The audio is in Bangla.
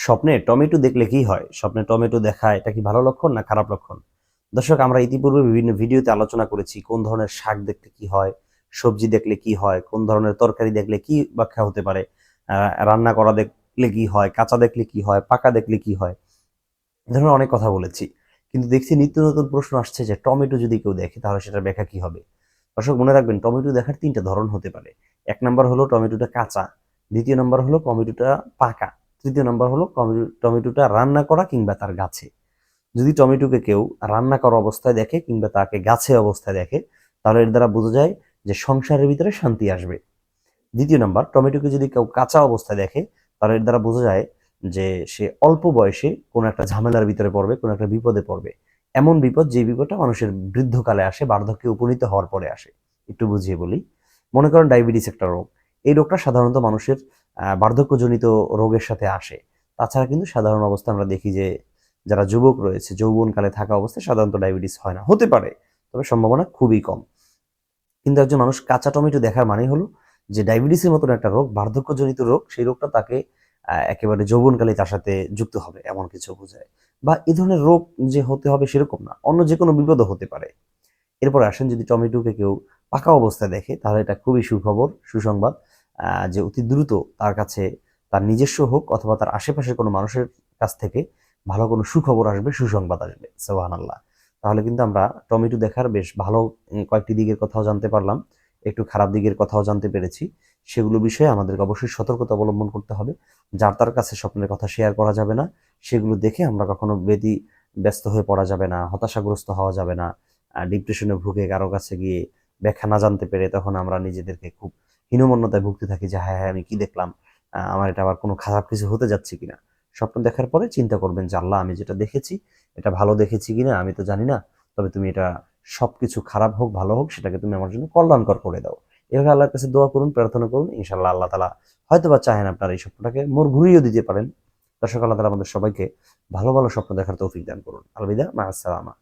স্বপ্নে টমেটো দেখলে কি হয়? স্বপ্নে টমেটো দেখা এটা কি ভালো লক্ষণ না খারাপ লক্ষণ? দর্শক, আমরা ইতিপূর্বে বিভিন্ন ভিডিওতে আলোচনা করেছি কোন ধরনের শাক দেখলে কি হয়, সবজি দেখলে কি হয়, কোন ধরনের তরকারি দেখলে কি ব্যাখ্যা হতে পারে, রান্না করা দেখলে কি হয়, কাঁচা দেখলে কি হয়, পাকা দেখলে কি হয়। এ ধরনের অনেক কথা বলেছি। কিন্তু দেখছি নিত্য নতুন প্রশ্ন আসছে যে টমেটো যদি কেউ দেখে তাহলে সেটার ব্যাখ্যা কি হবে? দর্শক, মনে রাখবেন টমেটো দেখার ৩ টা ধরন হতে পারে। ১ নাম্বার হলো টমেটোটা কাঁচা, ২য় নাম্বার হলো টমেটোটা পাকা, ৩য় নাম্বার হলো টমেটোটা রান্না করা কিংবা তার গাছে। যদি টমেটোকে কেউ রান্না করা অবস্থায় দেখে কিংবা তাকে গাছে অবস্থায় দেখে, তাহলে এর দ্বারা বোঝা যায় যে সংসারের ভিতরে শান্তি আসবে। ২য় নাম্বার, টমেটোকে যদি কেউ কাঁচা অবস্থায় দেখে, তাহলে এর দ্বারা বোঝা যায় যে সে অল্প বয়সে কোনো একটা ঝামেলার ভিতরে পড়বে, কোনো একটা বিপদে পড়বে। এমন বিপদ যে বিপদটা মানুষের বৃদ্ধকালে আসে, বার্ধক্যে উপনীত হওয়ার পরে আসে। একটু বুঝিয়ে বলি। মনে করেন ডায়াবেটিস একটা রোগ। এই রোগটা সাধারণত মানুষের বার্ধক্যজনিত রোগের সাথে আসে। তাছাড়া কিন্তু সাধারণ অবস্থায় আমরা দেখি যে যারা যুবক রয়েছে, যৌবনকালে থাকা অবস্থায় সাধারণত ডায়াবেটিস হয় না। হতে পারে, তবে সম্ভাবনা খুবই কম। কিন্তু একজন মানুষ কাঁচা টমেটো দেখার মানে হলো যে ডায়াবেটিসের মতন একটা রোগ, বার্ধক্যজনিত রোগ, সেই রোগটা তাকে একেবারে যৌবনকালে তার সাথে যুক্ত হবে এমন কিছু বোঝায়। বা এই ধরনের রোগ যে হতে হবে সেরকম না, অন্য যে কোনো বিপদও হতে পারে। এরপর আসেন, যদি টমেটোকে কেউ পাকা অবস্থায় দেখে তাহলে এটা খুবই সুখবর, সুসংবাদ। যে অতি দ্রুত তার কাছে, তার নিজস্ব হোক অথবা তার আশেপাশের কোনো মানুষের কাছ থেকে ভালো কোনো সুখবর আসবে, সুসংবাদ আসবে। সুবহানাল্লাহ। তাহলে কিন্তু আমরা টমেটো দেখার বেশ ভালো কয়েকটি দিকের কথাও জানতে পারলাম, একটু খারাপ দিকের কথাও জানতে পেরেছি। সেগুলো বিষয়ে আমাদেরকে অবশ্যই সতর্কতা অবলম্বন করতে হবে। যার তার কাছে স্বপ্নের কথা শেয়ার করা যাবে না। সেগুলো দেখে আমরা কখনো ব্যস্ত হয়ে পড়া যাবে না, হতাশাগ্রস্ত হওয়া যাবে না। ডিপ্রেশনে ভুগে কারো কাছে গিয়ে ব্যাখ্যা না জানতে পেরে তখন আমরা নিজেদেরকে খুব হীনমন্যতায় ভুগতে থাকি যে হ্যাঁ হ্যাঁ আমি কি দেখলাম, আমার এটা আবার কোনো খারাপ কিছু হতে যাচ্ছে কিনা। স্বপ্ন দেখার পরে চিন্তা করবেন যে আল্লাহ, আমি যেটা দেখেছি এটা ভালো দেখেছি কিনা আমি তো জানি না, তবে তুমি এটা সবকিছু খারাপ হোক ভালো হোক সেটাকে তুমি আমার জন্য কল্যাণকর করে দাও। এভাবে আল্লাহর কাছে দোয়া করুন, প্রার্থনা করুন, ইনশাল্লাহ আল্লাহ তালা হয়তো বা চাহেন আপনার এই স্বপ্নটাকে মোড় ঘুরিয়েও দিতে পারেন। দর্শক, আল্লাহ তালা আমাদের সবাইকে ভালো ভালো স্বপ্ন দেখার তৌফিক দান করুন। আলবিদা, মা আসসালামা।